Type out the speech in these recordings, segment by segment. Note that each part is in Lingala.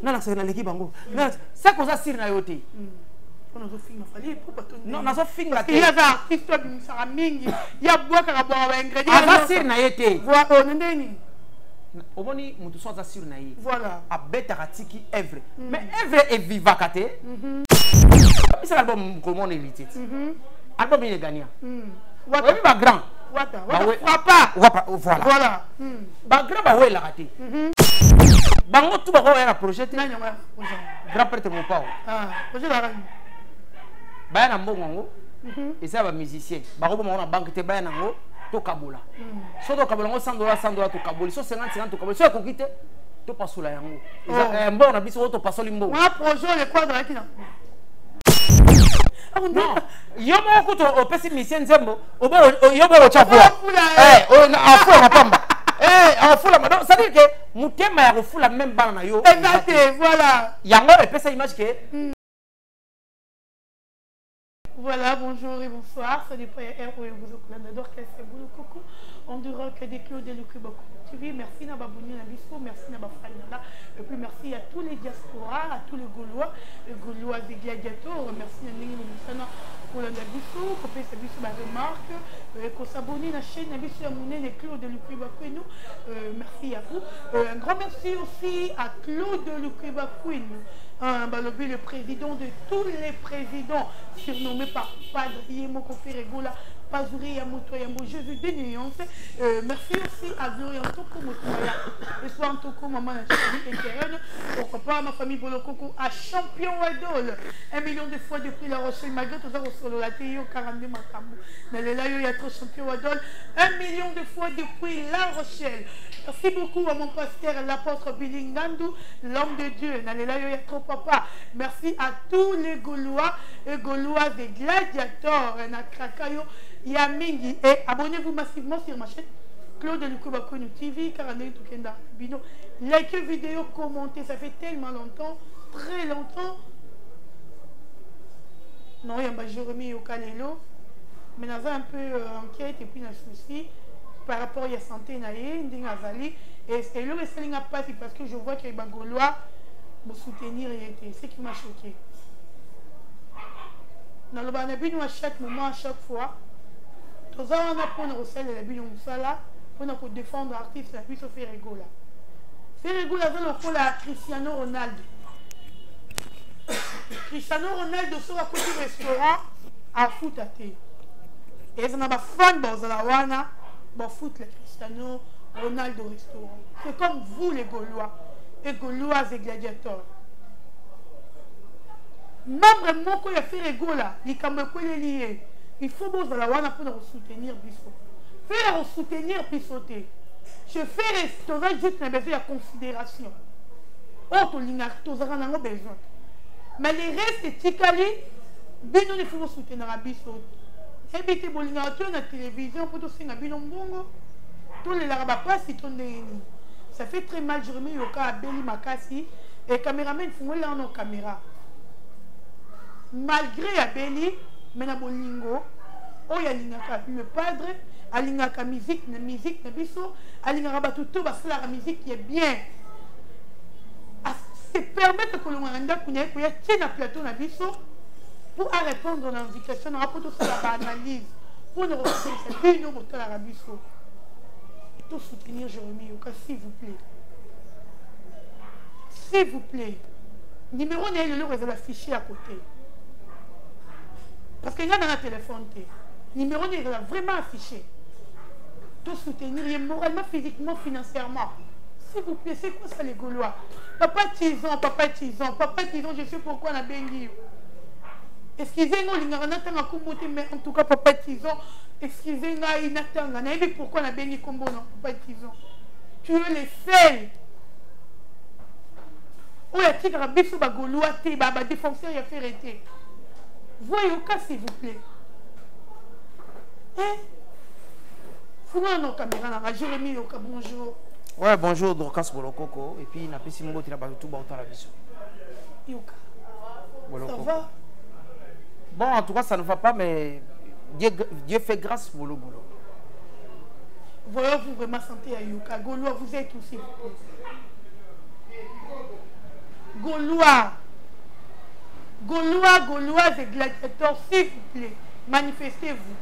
Non, c'est dans l'équipe bango. C'est comme ça sur na yote. On a film fallait pour non, na so film la. Il y a un artiste qui sera mingi. Il y a bois qui a bois ingrédients. Ava sur na yote. Voilà, on ndeni. Omoni mutu so za sur na yi. Voilà. A beta ratiki œuvre. Mais œuvre est vivacate. C'est l'album comment on évite. Album il est gagnant. Wata ba grand. Wata papa. Voilà. Voilà. Ba grand ba ouais la raté. Bango tout ba ouais la projet. Grand prêtre mon pao. Ah, projet la reine. Ba na mbongo. Et ça va musicien. Ba ko mo na banque te ba na ngo to kabola. So to kabola ngo $100 to kaboli. So 50 to kaboli. So ko kite to pasola yango. Mbongo na biso to pasoli mbongo. Wa projet le quoi dans qui na. Non, yo mo ko to pessimiste nzembo. Obo yo bo chafua. Afua mapamba. Afula madame, ça veut dire que mutema ya kufula même bana na yo. Exactement, voilà. Yango epesa image que Voilà, bonjour et bonsoir. Ça dépend RO et vous au d'orchestre Boulou Coucou. On dira que des clous de l'Ukuba TV. Merci à Babouni Nabiso, merci à Bafalina. Et puis merci à tous les diasporas, à tous les Gaulois des gladiateurs. Merci à Nini Moussana pour la Nabiso, pour faire sa biso ma remarque, pour s'abonner à la chaîne Nabiso Amouné, les clous de l'Ukuba Queen. Merci à vous. Un grand merci aussi à Claude de l'Ukuba Queen. Le président de tous les présidents, surnommé par Padre Yemoko Ferregola, Pazouri Yamoto Yambo, Jésus des nuances. Merci aussi à Gloria Antoko Motoya, et soit Antoko, maman, la chaîne pourquoi pas ma famille Bolokoko, à champion Wadol, 1 million de fois depuis La Rochelle, malgré tout ça, au solo, la Théo, 42 Makambo. Mais là, il y a trop champion Wadol, 1 million de fois depuis La Rochelle. Merci beaucoup à mon pasteur, l'apôtre Billy Ngandou, l'homme de Dieu. Papa. Merci à tous les Gaulois et Gauloises et gladiateurs. Et abonnez-vous massivement sur ma chaîne Claude Lukuba Konu TV, Karane Tukenda Bino. Likez vidéo, commentez, ça fait tellement longtemps, très longtemps. Non, il y a un Jérémy au Kalelo, mais on a un peu enquête et puis un souci par rapport à la santé naïe, et le wrestling n'a pas parce que je vois qu'il y a des Gaulois me soutenir, c'est ce qui m'a choqué. Dans le banabino à chaque moment, à chaque fois, tous les gens pour nous recevoir les bino musala pour nous défendre l'artiste la puisse faire Ferregola. Ferregola dans le coup là Cristiano Ronaldo. Cristiano Ronaldo sur la côté du restaurant à foot à thé. Et ils ont des fans dans la wana pour foot le Cristiano Ronaldo restaurant. C'est comme vous les Gaulois. Et Gaulois et gladiateurs. Membre mon ko ya Ferregola, il faut que la wana pour nous soutenir biso. Faire soutenir bisoté. Je fais restaurer juste un besoin de considération. Autre ligne tous en besoin. Mais les restes tikali, bino ne faut soutenir biso. Habité bolinga tu na télévision pour tout singa bino mbongo. Tous les laraba pas si ton ça fait très mal, je remets au cas à Beli Makasi et caméraman font là en caméra. Malgré à Beli, mena bolingo, oh ya lingaka le padre, a lingaka musique na biso, a lingaka tout parce que la musique qui est bien. C'est permettre que l'on ait un plateau na biso pour répondre à l'invitation, pour tout ça la analyse, pour nous retrouver cette bino pour la biso. Tout soutenir Jérémy Yoka, s'il vous plaît. S'il vous plaît. Numéro n'est le affiché à côté. Parce qu'il y a dans la téléphone. Numéro n'est vraiment affiché. Tout soutenir moralement, physiquement, financièrement. S'il vous plaît, c'est quoi ça les Gaulois? Papa Tison, je sais pourquoi on a bien dit. Excusez-moi, mais en tout cas, papa Tison. Excusez-moi, pourquoi on a béni comme bon papa Tison. Tu es le seul. Où y a-t-il un biso bagoloa, baba défenseur, il a fait arrêter. Voyez au cas, s'il vous plaît. Hein? Fouillez nos caméras, Jérémy, bonjour. Ouais, bonjour, Dorcas Bolokoko. Et puis, il a fait si mon gars, il a pas tout bas la vision. Yoka. Ça va? Bon, en tout cas, ça ne va pas, mais Dieu fait grâce pour le boulot. Voyez-vous vraiment santé à Yoka. Gaulois, vous êtes aussi. Gaulois. Gaulois et gladiateurs, s'il vous plaît, manifestez-vous.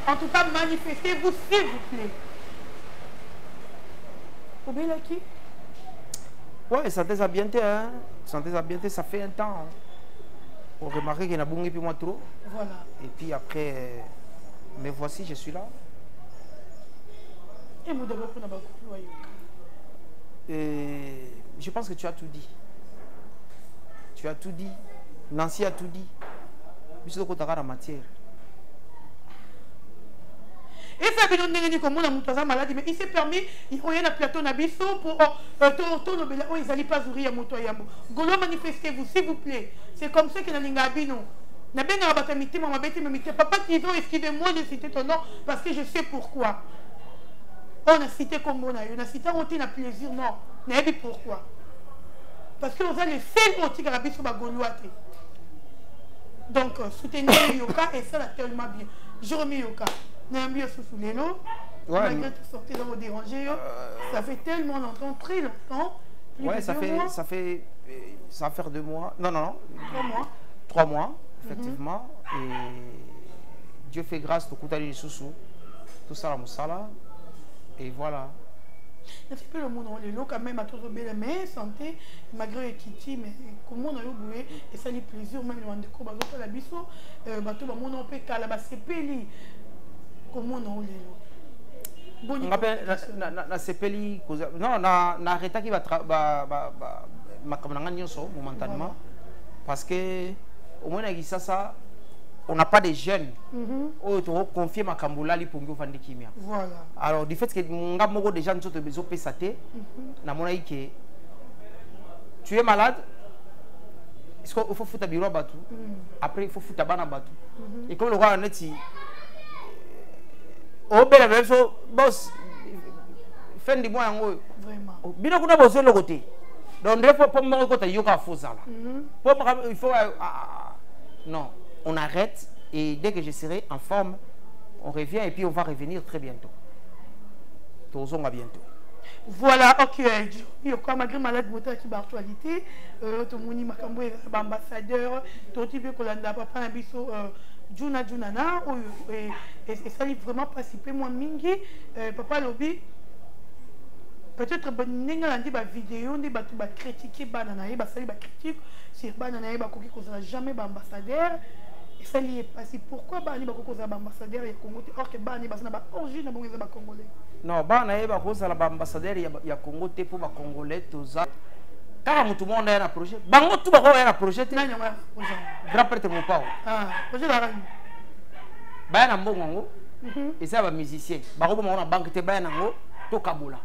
En tout cas, manifestez-vous, s'il vous plaît. Vous voyez qui? Ouais, santé ça bien, hein. Santé ça bien, ça fait un temps. On remarque qu'il y a beaucoup moins trop. Voilà. Et puis après, mais voici, je suis là. Et vous devez prendre beaucoup. Je pense que tu as tout dit. Tu as tout dit. Nancy a tout dit. Mais c'est la matière. Et ça veut dire que mon maladie, mais il s'est permis, il y a un plateau nabisso pour ils n'allaient pas ouvrir à moto yambo. Golo, manifestez-vous, s'il vous plaît. C'est comme ça que nous avons papa, excusez-moi de citer ton nom parce que je sais pourquoi. On a cité comme on a cité on a plaisir, non. On a dit pourquoi. Parce que nous avons les seuls outils à la sur ma Gaulois. Donc, soutenir Yoka et ça, tellement bien. Je remets Yoka. Nambi sous les lots. Malgré tout sortir dans vos dérangés, ça fait tellement longtemps, très longtemps. Ouais, ça va faire 2 mois. Non. 3 mois. 3 mois, effectivement. Et Dieu fait grâce, tout le sous tout ça, la moussala. Et voilà. Un petit peu le monde, les lots quand même à tout bien, mais santé, malgré les Kiti, mais comment on a oublié, et ça lui plaisir, même le déco, bah, la biso, bateau, bah, mon empé, là, c'est peli. Comment on a les lots? On appelle la CPLI, non, na arrêté qui va momentanément, parce que au moins ça, on n'a pas de jeunes qui ont confié ma Kamboula pour nous faire des kimia. Voilà. Alors du fait que mon gars des gens qui ont besoin de saté, na mon avis que tu es malade, il faut foutre bureau à batou. Après il faut foutre bana batou. Et comme le roi en est au bel même chose, boss, fin du mois en haut. Vraiment. Bien qu'on a besoin de le côté. Donc, il faut pas me côté yoga faux ça là. Il faut non, on arrête et dès que je serai en forme, on revient et puis on va revenir très bientôt. Tous on va bientôt. Voilà, ok. Il y a malgré malade moteur qui actualité, tout le monde makambo ambassadeur, tout type que l'on papa na biso Juna Junana et ça lui vraiment participer moi mingi papa lobby peut-être bonne a dit ba vidéo ndi ba critiquer banana et ba sali ba critique sur banana et ba koki ko jamais ba ambassadeur et ça lui est passé pourquoi ba ni ba ko za ba ambassadeur ya Congo or que ba ni ba ba origine ba ba congolais non ba na e ba ko za ba ambassadeur ya Congo te pour ba congolais toza car tout le monde a un projet bango tout ba ko a un projet te nani nga grand prêtre mon pao projet la rani ba na mbongo et ça ba musicien ba ko ba na banque te ba na ngo to kabola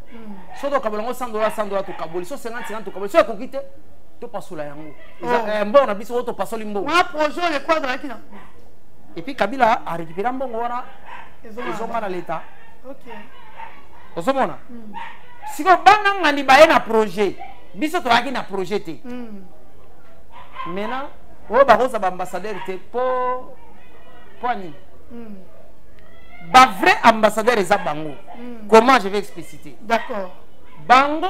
so to kabola ngo $100 to kaboli so 50 to kaboli so ko kite to pasula yango mbongo na biso to pasoli mbongo un projet le quadre qui na et puis Kabila a récupéré mbongo wana ils ont mal à l'état. OK osomona si ko banga ngani ba na projet biso to aki na projet te maintenant o ba ko sa ambassadeur te po ani ba vrai ambassadeur eza bango comment je vais expliciter d'accord bango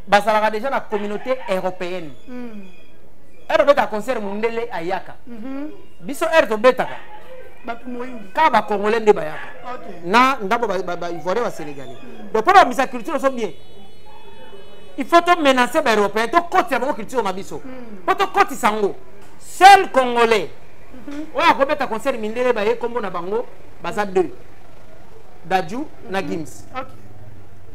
basalaka déjà la communauté européenne ero beta concert mundele ayaka biso ero to betaka ka ba congolais nde bayaka na ndabo ba ivoirien ba sénégalais donc pour la mise culture so bien il faut to menacer ba européen to côté ya bango culture na biso po to côté sango seul congolais oya ko beta concert mindele ba ye kombo na bango baza 2 Dadju na Gims.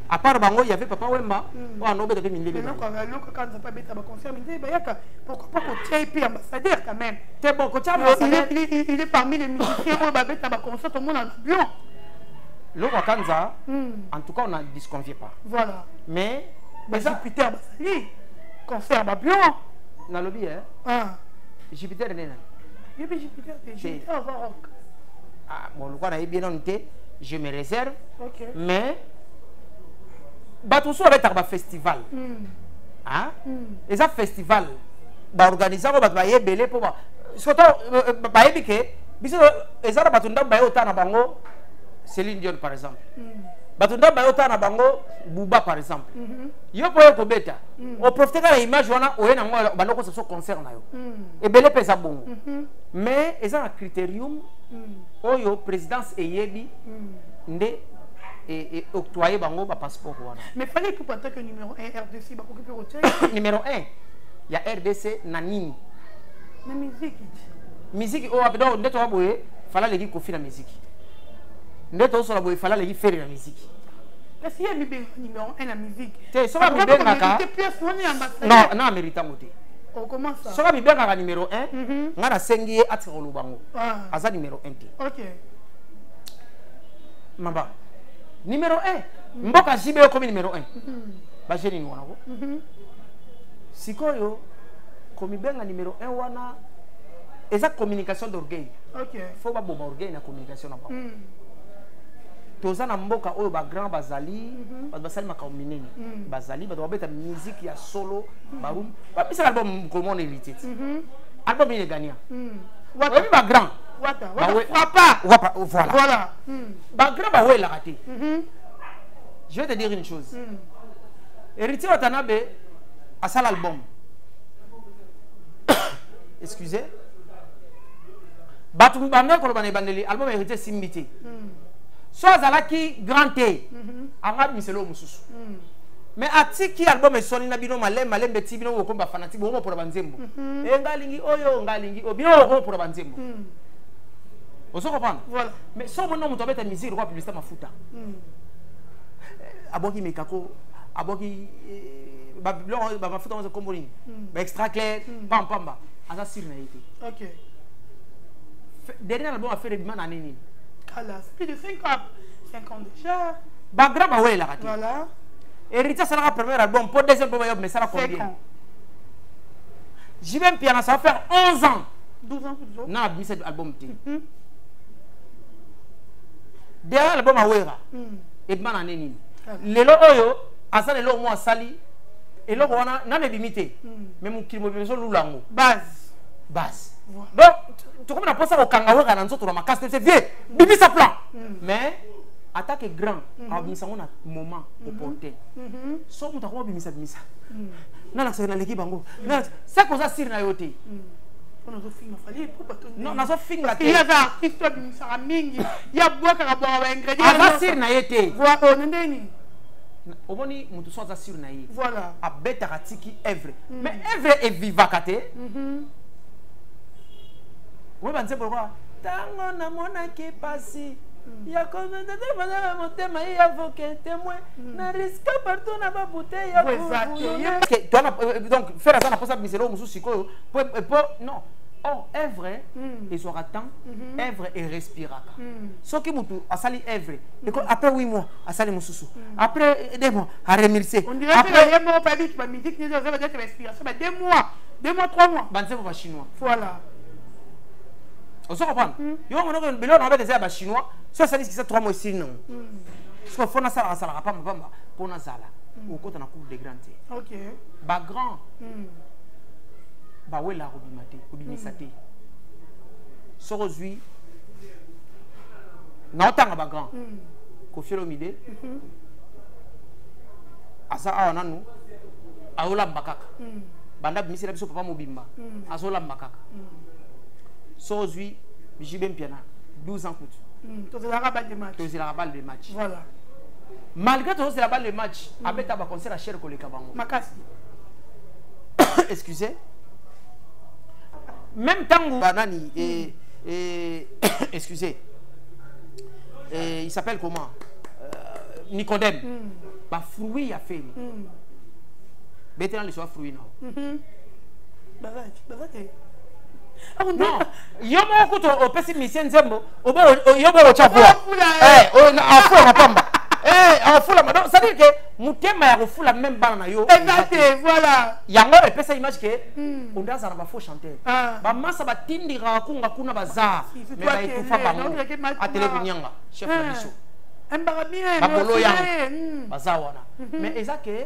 À part bango il y avait papa Wemba on a beta pe mindele non quand ça pas beta ba concert mindele ba yaka pourquoi pas ko TP ambassadeur quand même t'es bon ko il est parmi les musiciens où ba beta ba concert tout le monde en bien le Wakanza en tout cas on n'en disconvient pas voilà mais Jupiter basali concert ba bien na lobby Jupiter est là. Jupiter va rock. Ah bon le quoi na bien noté je me réserve mais batuso avec un festival hein et ça festival ba organiser ba yebele pour ba surtout ba yebike biso ezara batunda ba yota na bango Céline Dion par exemple batunda bayota na bango buba par exemple yo poye ko beta o profiter ka image wana o yena ngo bandoko so concert na yo e belé pesa bongo mais eza un critérium oyo présidence eyebi nde et octroyer bango ba passeport wana mais fallait pour pas que numéro 1 RDC ba occuper au numéro 1 il y a RDC na nini na musique o abdo ndeto waboye fala leki kofi na musique ndeto so la boye fala leki faire na musique est-ce qu'il y a numéro 1 la musique te so ba bibengaka non non mérita ngote on commence ça so ba bibengaka numéro 1 ngana sengi atiko lubango aza numéro 1 te OK mamba numéro 1 mboka jibe comme numéro 1 ba jeni ni wana ko sikoyo komi benga numéro 1 wana eza communication d'orgueil. OK. Faut pas bomba orgueil na communication na bango. Toza na mboka oyo ba grand bazali, bazali makamineni. Bazali ba dobeta musique ya solo, barum. Ba bisa album ko mon hérité. Album il est gagnant. Wata ba grand. Wata Wapa voilà. Voilà. Ba grand ba ouais la raté. Je vais te dire une chose. Héritier Watanabe a ça l'album. Excusez. Batum bamé ko bana bandeli album hérité simbité. So azalaki grand T. Anga miselo mususu. Mais atiki album esoni na bino malembe tibino ko ba fanatique bo pour banzembo. E ngalingi oyo ngalingi obino ko pour banzembo. Vous comprenez? Voilà. Mais so mono muto beta musique ko publicité mafuta. Aboki mekako aboki ba biblon ba mafuta on se kombolini. Ba extra clair pam pamba. Asa sur na été. OK. Dernier album a fait le biman année ni. Kala, plus de 5 ans. 5 ans déjà. Bagra ba ouais la raté. Voilà. Héritier ça la premier album pour deuxième album mais ça la combien? J'y vais piano ça va faire 11 ans. 12 ans plutôt. Non, mis cet album ti. Dernier album a wera. Et biman année ni. Lelo oyo asa lelo mo asali et lo wana na me bimité. Mais mon kilimo besoin lulango. Base. Donc, tu comprends pas ça au kangawa quand on se macasse c'est vieux. Bibi ça plan. Mais attaque grand. A bimisa on a moment opportun. So muta ko bimisa. Na la na l'équipe bango. Na ça cause sir na yote. On a film fallait pour pas non na so film la. Il y avait artiste bimisa mingi. Il y a bois ka bois ingrédients. Ava sir na yote. Voilà, on ndeni. Omoni mutu so za sir na yi. Voilà. A beta ratiki œuvre. Mais œuvre est vivacate. Oui, c'est pourquoi. Tango na mona qui passe. Il y a comme des gens monter mais il y a voqué témoin. Na risque partout na ba bouteille. Donc faire ça na pas ça misero musu siko pour non. Oh, œuvre et sera temps, œuvre et respiraka. Ce qui mutu asali œuvre. Après 8 mois, asali mususu. Après 2 mois, à remercier. On dirait que les mots pas vite, ma musique ni ça veut dire respiration. 2 mois, 3 mois. Banze pour chinois. Voilà. On se comprend. Yo on a bilon on va des ba chinois. Ça ça dit que ça 3 mois ici non. Parce que faut na ça ça pas pour na sala. Au côté na cour des grands. OK. Ba grand. Ba wela robimate, robimisate. So aujourd'hui na otanga ba grand. Kofi Olomide. Asa awa nanu. Aola mbakaka. Banda bimisira biso papa mobimba. Azola mbakaka. So aujourd'hui, j'ai bien piano. 12 ans coûte. Tu as la balle de match. Tu as la balle de match. Voilà. Malgré tout, c'est la balle de match. Avec ta concert à cher collègue Kabango. Makasi. Excusez. Même temps où Banani et excusez. Il s'appelle comment? Nicodème. Bah fruit a fait. Maintenant les soir fruit non. Bazate. Non, yomo kuto o pessimiste nzembo obo yobo o chafua afula pamba afula donc ça veut dire que mutema ya kufula même bana na yo exact voilà yango e pesa image que on danse na ba faux chanteur ba masa ba tindira kunga kuna baza mais ba itufa bango atele kunyanga chef na biso mbara bien ba bolo yang baza wana mais exact que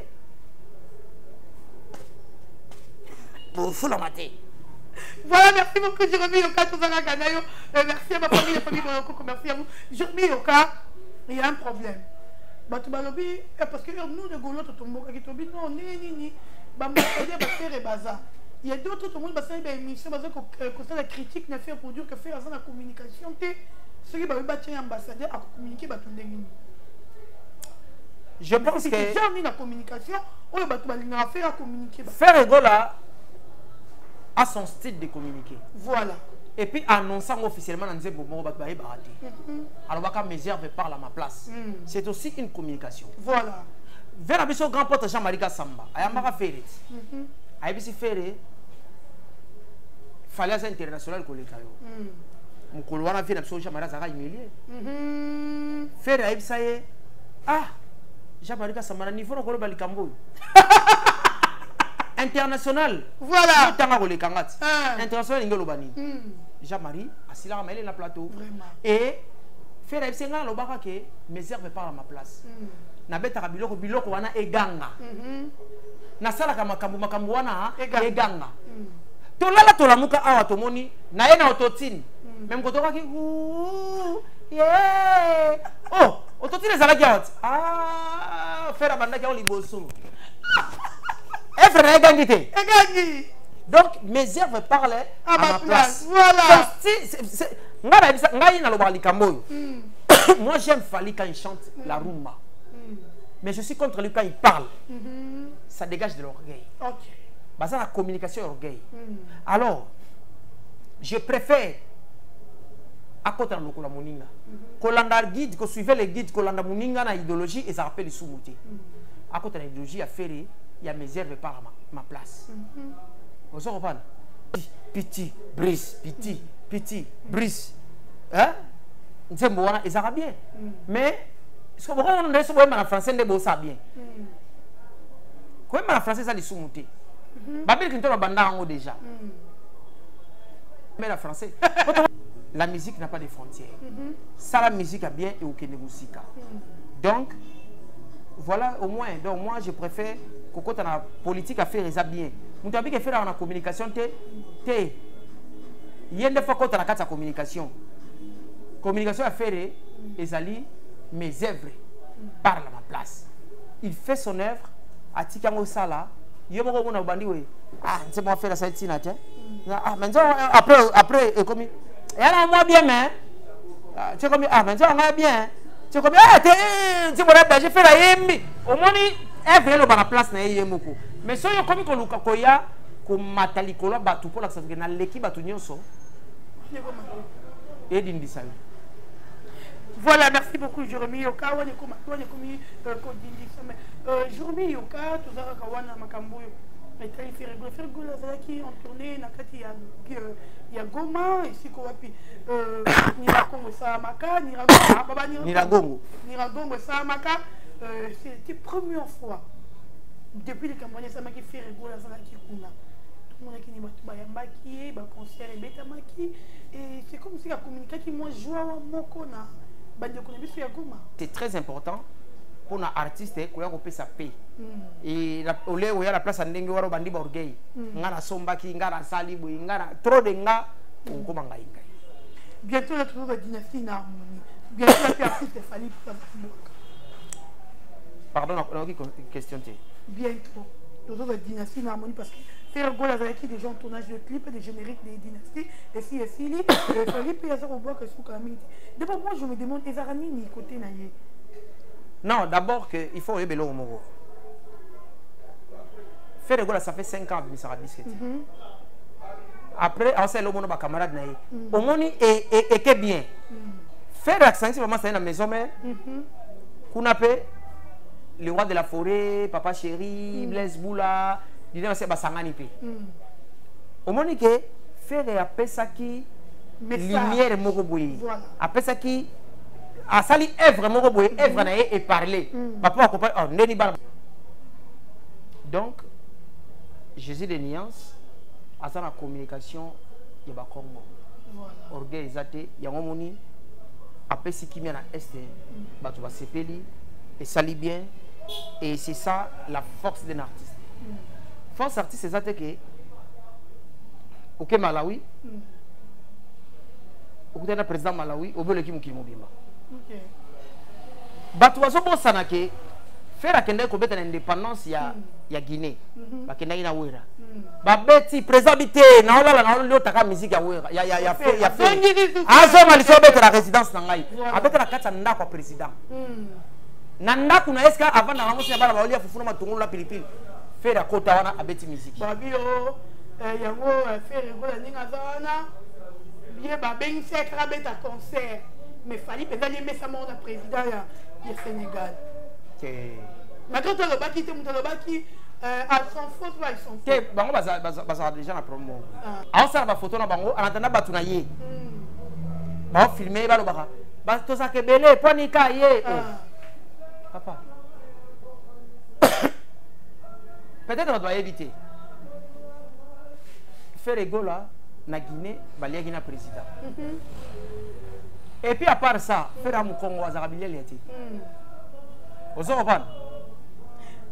pour fula maté. Voilà, merci beaucoup, Jérémy Yoka, merci à ma famille, la famille de Coco, merci à vous. Jérémy Yoka, il y a un problème. bato balobi parce que nous de golo totomboka ki tobi non nini ba mbakade ba faire baza. Il y a d'autres tout le monde ba ça ba émission ba ko ça la critique na faire pour dire que faire ça la communication té ce qui ba ba tien ambassadeur à communiquer ba tout ndengini. Je pense que j'ai mis la communication on ba tout ba linga faire à communiquer. Faire Egola a son style de communiquer. Voilà. Et puis annonçant officiellement dans des moments où il va rater. Alors quand mes heures parlent à ma place. C'est aussi une communication. Voilà. Vers la grand porte Jean-Marie Samba, ayamaka ferret. Ayebisi ferret. Fallait à international koleka yo. Mukolo wana vient absolument Jean-Marie Zaka humilié. Ferret ayebisa ye ah Jean-Marie Samba na niveau ko ba likambo. International. Voilà. International ingolobani. Jean-Marie, asila il est la plateau. Vraiment. Et faire ebsenga lobaka ke mes heures parlent à ma place. Na beta biloko biloko wana eganga. Na sala ka makambo wana eganga. To lala to lamuka awa to moni na ye na autotune. Même ko to ka ki yeah. Oh, autotune ezala ki ah, faire banda ki on liboso. Et frère gagné. Donc mes heures parlent à ma place. Voilà. Moi j'aime Fally quand il chante la rumba. Mais je suis contre lui quand il parle. Ça dégage de l'orgueil. Bah ça la communication est orgueil. Alors je préfère à côté de la moninga. Kolanda guide, ko suivait les guides, kolanda moninga na idéologie et ça rappelle les sous-moutés. À côté de l'idéologie à faire, il y a mes heures par ma place. Vous comprenez? Petit, brise, petit, brise. Hein? C'est bon, et ça va bien. Mais, ce qu'on a en français, c'est ça bien. Comment en français, ça les sous-moutés? Babel qui est banda en haut déjà. Mais la français. La musique n'a pas de frontières. Ça, la musique a bien et aucune musique. Donc, voilà au moins. Donc, moi, je préfère que quand on a politique à faire, ça bien. Nous avons fait dans la communication, il y a des fois quand on a la communication. Communication à faire, et Zali, mes œuvres parlent à ma place. Il fait son œuvre, à Tikango Sala, il y a un bandi, ah, c'est moi faire la salle ah, maintenant, après, comme et alors, moi bien, mais, c'est comme, ah, maintenant, on a bien, c'est comme, ah, tu vois, j'ai fait la yémi, au moins, œuvre est à la place, na yémoko. Mais si on comme qu'on a koya, comme matalikolo, batu pour la salle, na l'équipe batu nyonso, et d'indisal. Voilà, merci beaucoup, Jérémy Yoka. Jérémy Yoka, tout ça, Kawana Makambo. Mais il fait rigoler, qui ont tourné, il y a Goma, ici, Kowapi, Niragongo Sahamaka, Niragongo Sahamaka. C'était la première fois, depuis les campagnes, ça m'a fait rigoler, qui Kuna. Tout le monde qui n'est pas concert et bêta maki. Et c'est comme si la communication, moi, joue à mon kona. C'est très important pour un artiste qui a sa paix. Et au lieu où il y a la place à Ndengue, il y a bandi orgueil. Il y a Sombaki, il y a Salibou, il y a trop de gens qui ont bientôt la trouve la dynastie en harmonie. Bientôt la artiste Fally pour pardon, on a une question. Bientôt, la dynastie en harmonie parce que faire Gola avec des gens en tournage de clips, des génériques des dynasties, et si et si, Fally peut y avoir au bois que sous Kamiti. D'abord, moi je me demande, les aranis ni côté naïe. Non, d'abord il faut révéler au Moro. Faire Gola, ça fait 5 ans que ça a discuté. Après, on sait le monde de camarade naïe. Au monde est que bien. Faire l'accent, c'est vraiment la maison mère. Qu'on appelle le roi de la forêt, papa chéri, Blaise Boula. Il dit c'est basangani pe. Au moment que faire appel ça qui lumière moko boy. Appel ça qui a sali œuvre moko boy, œuvre na et parler. Papa comprend oh ndeni ba. Donc Jésus de nuances à sa communication ya ba Congo. Orgueil exaté ya ngomoni appel si qui na est ba to ba sepeli et sali bien et c'est ça la force d'un artiste. Force artiste, c'est ça que au Malawi, au président Malawi, au Bele qui m'a bato bazobosana ke faire akende kobeta na indépendance ya Guinée bakendaki na wera babeti président bité na olala na olotaka musique ya wera ya azoma liso beta la résidence na ngai abeta na kati ya ndako ya président na ndako na eska avant na bango sina bana baolia fufuna matungulu la pilipili faire akota wana abeti musique babio yango faire ngola ninga zana bien babengi sekra beta concert mais fali peza li mesa mo na président ya Sénégal mais quand on le baki te muto le baki à son faux soit ils sont te bango baza déjà na promo a ça ba photo na bango en attendant batu na ye ba filmer ba lo baka ba to sa ke belé poni ka ye papa peut-être on doit éviter faire ego là na Guinée balia Guinée président et puis à part ça faire am Congo azarabilia liati ozo comprendre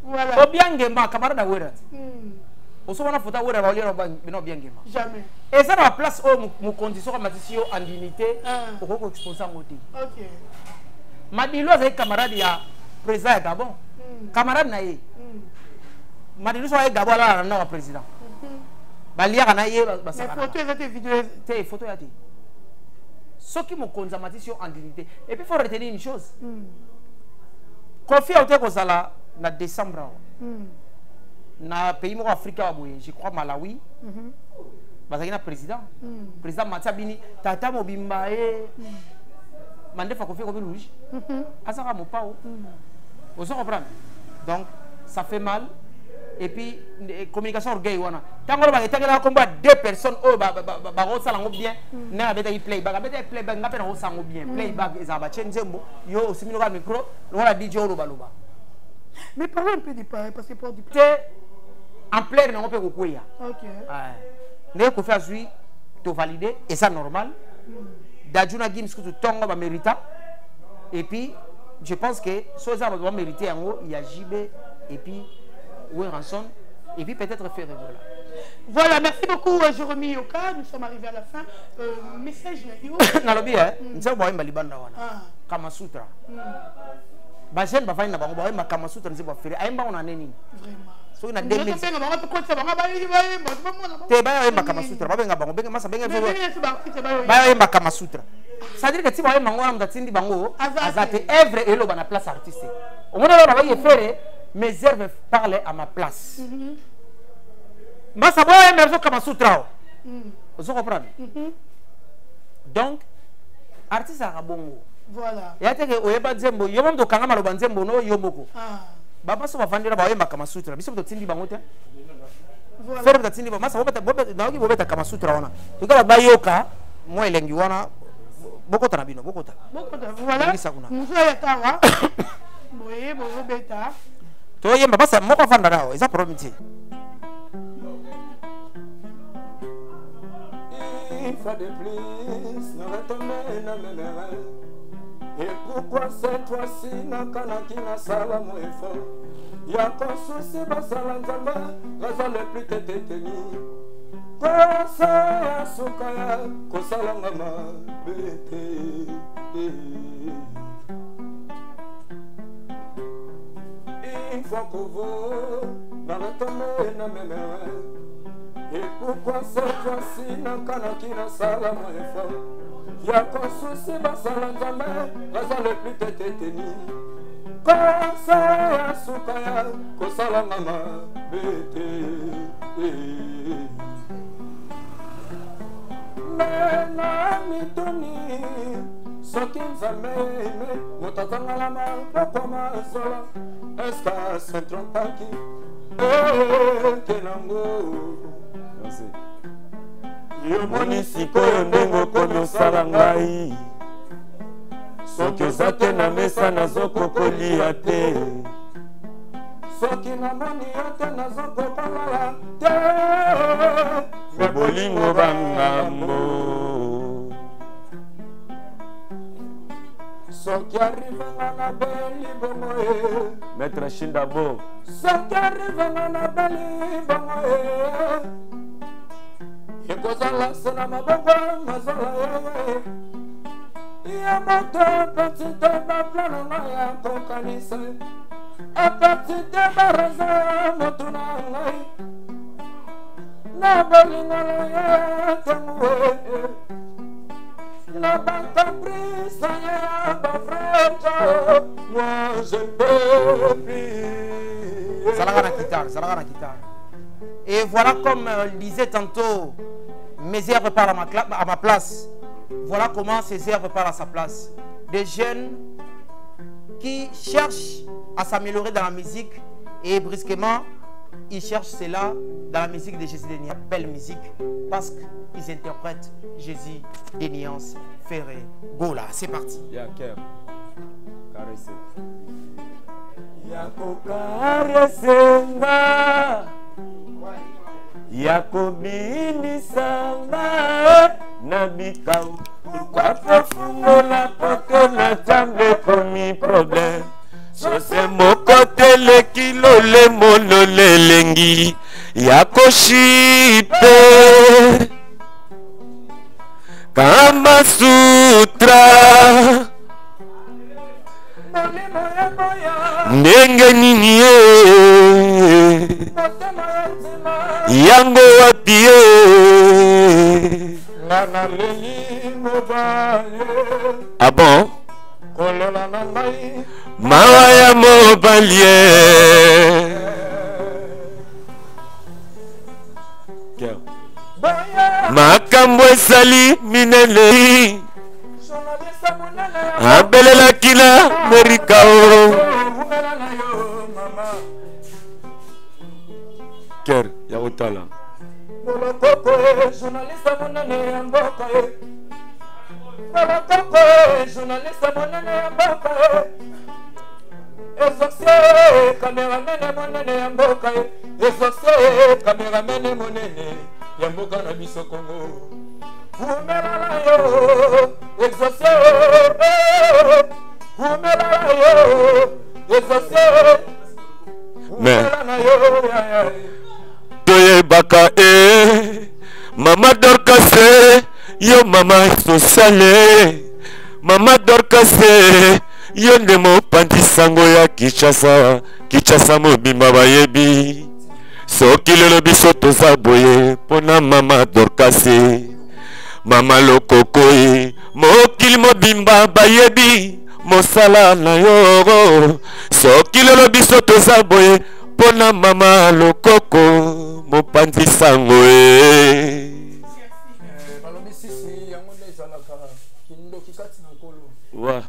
voilà obiangema camarade wera oso wana fota wera balia bino obiangema jamais et ça na place au mu condition comme matissio en dignité okoko exposer ngoti OK madilo azai camarade ya président ya Gabon camarade na ye madilo so ya Gabon la na président balia kana ye basaka photo et vidéo te photo ya ti ce qui me consommation en dignité et puis il faut retenir une chose confie au te kozala na décembre na pays mo africain boye je crois Malawi bazaki na président président Matabini tata mobimba e mandefa confie comme rouge azaka mo pao vous comprenez donc ça fait mal et puis communication orgueil wana tango ba etakela kombo deux personnes o ba sala ngo bien na beta i play ba beta play ba ngapena ho sango bien play ba za ba chenjembo yo simino ka micro wala DJ lo ba mais parlons un peu du passeport du en plein non peut kokuya OK ne ko faire lui to valider et ça normal dajuna games que tongo ba mérita et puis je pense que so za ba mériter yango il y a JB et puis Ranson et puis peut-être faire voilà merci beaucoup Jérémy Yoka nous sommes arrivés à la fin message na lobby nzo boyemba libanda wana Kama Sutra ba jeune ba fanya na bango boyemba Kama Sutra nzo ba fere ayemba ona neni vraiment so na 2000 te ba yemba Kama Sutra ba benga bango benga masa benga ba yemba Kama Sutra ça veut dire que si boyemba ngona mtatindi bango azate œuvre elo bana place artistique omona ba ye fere mes œuvres parlent à ma place. Mais ça va émerger comme un sous-trao. Vous comprenez? Donc, artiste à Rabongo. Voilà. Il y a des gens qui ont dit que yo ndo kanga maloba nzembo no yo moko. Baba so bafandira ba yemba kama sutra. Biso to tindi bangote. Voilà. Faire ta tindi ba masa bobeta na oki bobeta kama sutra wana. Tuka ba yoka mo elengi wana bokota na bino bokota. Bokota. Voilà. Muso ya tawa. Boye bobeta. To yemba basa moko fanda nao eza promise. Il faut de plus, ne retomber na mémoire. Et pourquoi cette fois-ci na kanaki na sala mo effort? Ya konsusi basala nzamba, raza le plus tététeni. Kosa ya sukaya, kosala ngama bete. Il faut que vous n'arrêtez na mémoire. Et pourquoi cette fois-ci n'a kanaki na sala mo effort? Y'a qu'un souci basala nzambe, raza le plus tététeni. Kosa ya sukaya, kosala ngama bete. Mena mitoni, soki nzambe eme, motazanga la mapoko masola. Est-ce qu'à se trompaki? Kenango. Merci. Yomoni sikoyo ndenge okomi osala ngai. Soki oza te na mesa nazokokolia te. Soki namoni yo te nazokokola te. Me bolingo bangambo. Soki arrive na beli bongo Maître Shindabo. Soki arrive na beli bongo Ekozala sena mabongo mazala ya moto petit de baplano na ya kokanisa a petit de baraza moto na ngai na bolingo na ya tango na bantabrisa ya bafreto moi je ne peux plus. Salaka na guitare. Et voilà comme il disait tantôt, mes airs repartent à ma place. Voilà comment ces airs repartent à sa place. Des jeunes qui cherchent à s'améliorer dans la musique et brusquement, ils cherchent cela dans la musique de Jésus Déniance. Belle musique parce qu'ils interprètent Jésus Déniance Ferré Gola. C'est parti. Yaker. Caressé. Yako karesenga. Yakobini sanga nabikau pourquoi profongola poto na jambe komi problème sose mokote le kilo le mono le lengi yakoshipe Kama Sutra ndenge nini yango wapi ah bon mawa ya mobalie makambo esali minene abelela kila merikao ker ya otala Yamboka na biso Kongo Umela na yo exaucé Umela na yo exaucé Umela na yo Toye baka Mama Dorcase yo mama sociale Mama Dorcase yo ndemo pandisango ya Kinshasa mobimba bayebi soki lelo biso toza boye pona mama Dorcase mama lokokoi mokili mobimba bayebi mosala na yo soki lelo biso toza boye pona mama lokoko mopanzi sango balobi sisi yango nde ezalaka kindoki kati na nkolo wa